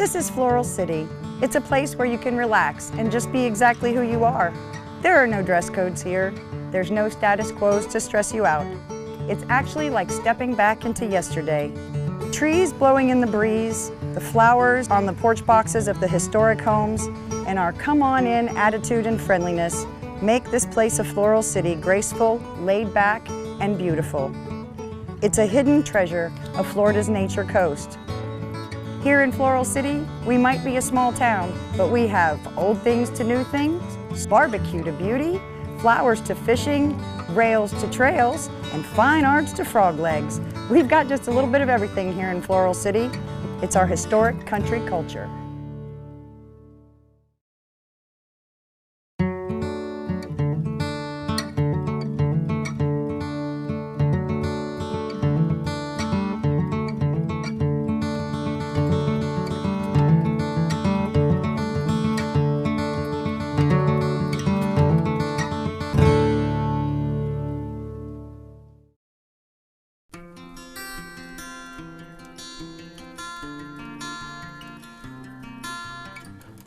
This is Floral City. It's a place where you can relax and just be exactly who you are. There are no dress codes here. There's no status quos to stress you out. It's actually like stepping back into yesterday. Trees blowing in the breeze, the flowers on the porch boxes of the historic homes, and our come on in attitude and friendliness make this place of Floral City graceful, laid back, and beautiful. It's a hidden treasure of Florida's nature coast. Here in Floral City, we might be a small town, but we have old things to new things, barbecue to beauty, flowers to fishing, rails to trails, and fine arts to frog legs. We've got just a little bit of everything here in Floral City. It's our historic country culture.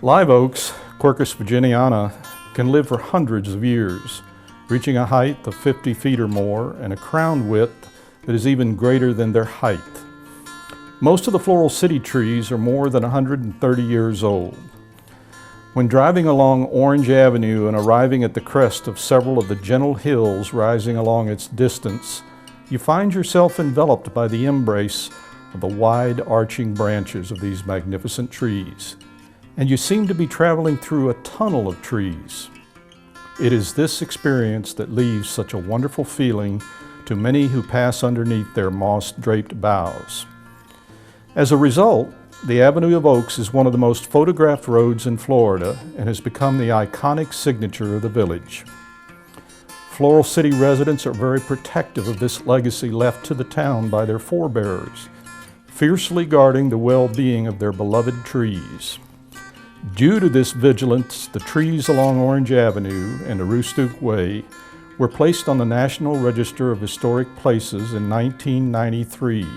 Live oaks, Quercus virginiana, can live for hundreds of years, reaching a height of 50 feet or more and a crown width that is even greater than their height. Most of the Floral City trees are more than 130 years old. When driving along Orange Avenue and arriving at the crest of several of the gentle hills rising along its distance, you find yourself enveloped by the embrace of the wide arching branches of these magnificent trees. And you seem to be traveling through a tunnel of trees. It is this experience that leaves such a wonderful feeling to many who pass underneath their moss-draped boughs. As a result, the Avenue of Oaks is one of the most photographed roads in Florida and has become the iconic signature of the village. Floral City residents are very protective of this legacy left to the town by their forebears, fiercely guarding the well-being of their beloved trees. Due to this vigilance, the trees along Orange Avenue and Aroostook Way were placed on the National Register of Historic Places in 1993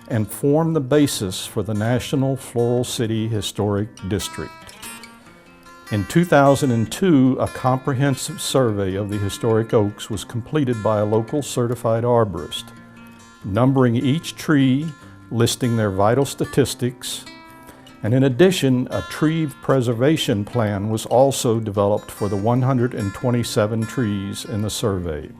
and form the basis for the National Floral City Historic District. In 2002, a comprehensive survey of the historic oaks was completed by a local certified arborist, numbering each tree, listing their vital statistics, and in addition, a tree preservation plan was also developed for the 127 trees in the survey.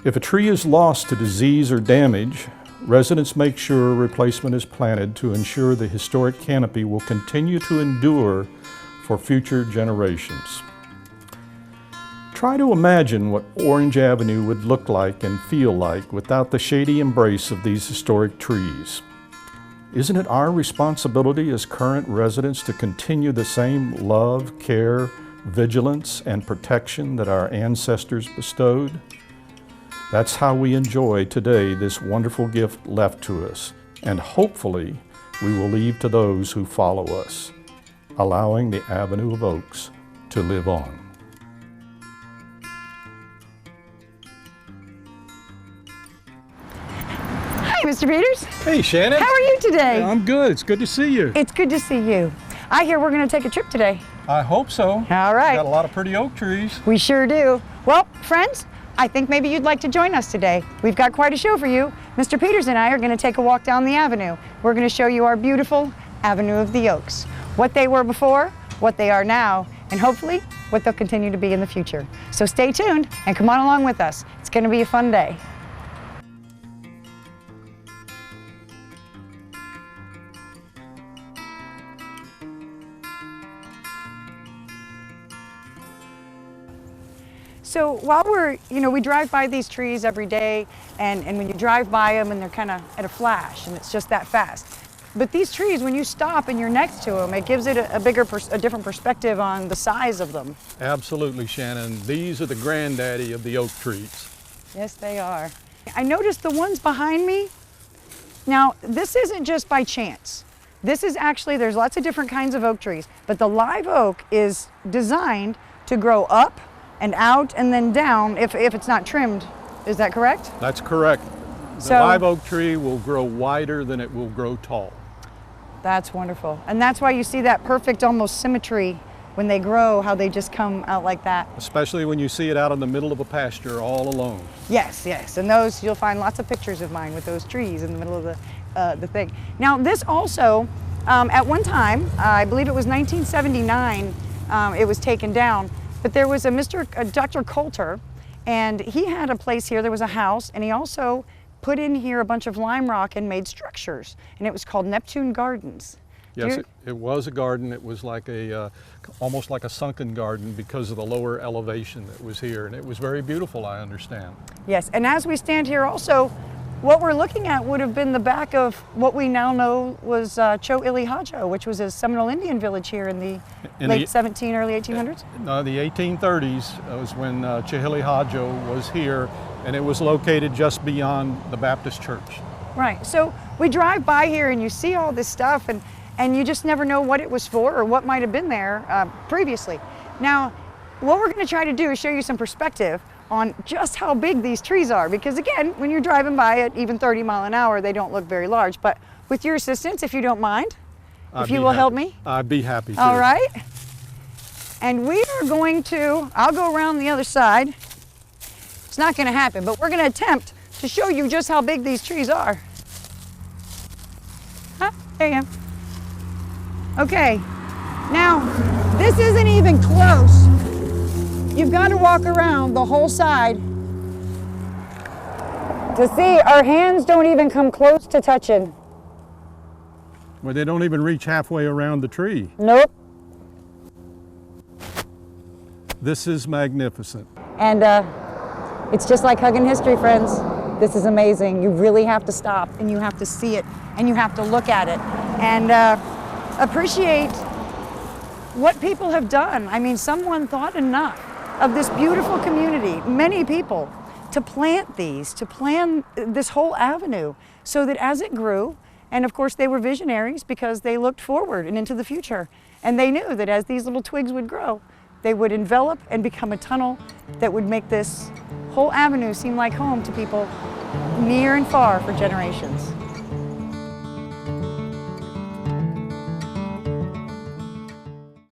If a tree is lost to disease or damage, residents make sure a replacement is planted to ensure the historic canopy will continue to endure for future generations. Try to imagine what Orange Avenue would look like and feel like without the shady embrace of these historic trees. Isn't it our responsibility as current residents to continue the same love, care, vigilance, and protection that our ancestors bestowed? That's how we enjoy today this wonderful gift left to us, and hopefully we will leave to those who follow us, allowing the Avenue of Oaks to live on. Hi, Mr. Peters. Hey, Shannon. How are you today? Yeah, I'm good. It's good to see you. It's good to see you. I hear we're going to take a trip today. I hope so. All right. Got a lot of pretty oak trees. We sure do. Well, friends, I think maybe you'd like to join us today. We've got quite a show for you. Mr. Peters and I are going to take a walk down the avenue. We're going to show you our beautiful Avenue of the Oaks, what they were before, what they are now, and hopefully what they'll continue to be in the future. So stay tuned and come on along with us. It's going to be a fun day. So while we drive by these trees every day, and when you drive by them and they're kind of at a flash and it's just that fast. But these trees, when you stop and you're next to them, it gives it a different perspective on the size of them. Absolutely, Shannon. These are the granddaddy of the oak trees. Yes, they are. I noticed the ones behind me. Now, this isn't just by chance. This is actually, there's lots of different kinds of oak trees, but the live oak is designed to grow up and out and then down if it's not trimmed. Is that correct? That's correct. The live oak tree will grow wider than it will grow tall. That's wonderful. And that's why you see that perfect almost symmetry when they grow, how they just come out like that. Especially when you see it out in the middle of a pasture all alone. Yes, yes. And those, you'll find lots of pictures of mine with those trees in the middle of the thing. Now this also, at one time, I believe it was 1979, it was taken down, but there was a Dr. Coulter, and he had a place here, there was a house, and he also put in here a bunch of lime rock and made structures, and it was called Neptune Gardens. Yes, it was a garden. It was like almost like a sunken garden because of the lower elevation that was here, and it was very beautiful, I understand. Yes, and as we stand here also, what we're looking at would have been the back of what we now know was Cho-Ili-Ha-Jo, which was a Seminole Indian village here in the late 1700s, early 1800s? No, the 1830s was when Cho-Ili-Ha-Jo was here, and it was located just beyond the Baptist church. Right, so we drive by here and you see all this stuff, and you just never know what it was for or what might have been there previously. Now, what we're going to try to do is show you some perspective on just how big these trees are, because again, when you're driving by at even 30 miles an hour, they don't look very large. But with your assistance, if you don't mind, if you will help me. I'd be happy to. All right. And we are going to, I'll go around the other side. It's not going to happen, but we're going to attempt to show you just how big these trees are. Huh, there you go. Okay, now this isn't even close. You've got to walk around the whole side to see. Our hands don't even come close to touching. Well, they don't even reach halfway around the tree. Nope. This is magnificent. And it's just like hugging history, friends. This is amazing. You really have to stop and you have to see it and you have to look at it and appreciate what people have done. I mean, someone thought enough of this beautiful community, many people, to plant these, to plan this whole avenue so that as it grew, and of course they were visionaries because they looked forward and into the future. And they knew that as these little twigs would grow, they would envelop and become a tunnel that would make this whole avenue seem like home to people near and far for generations.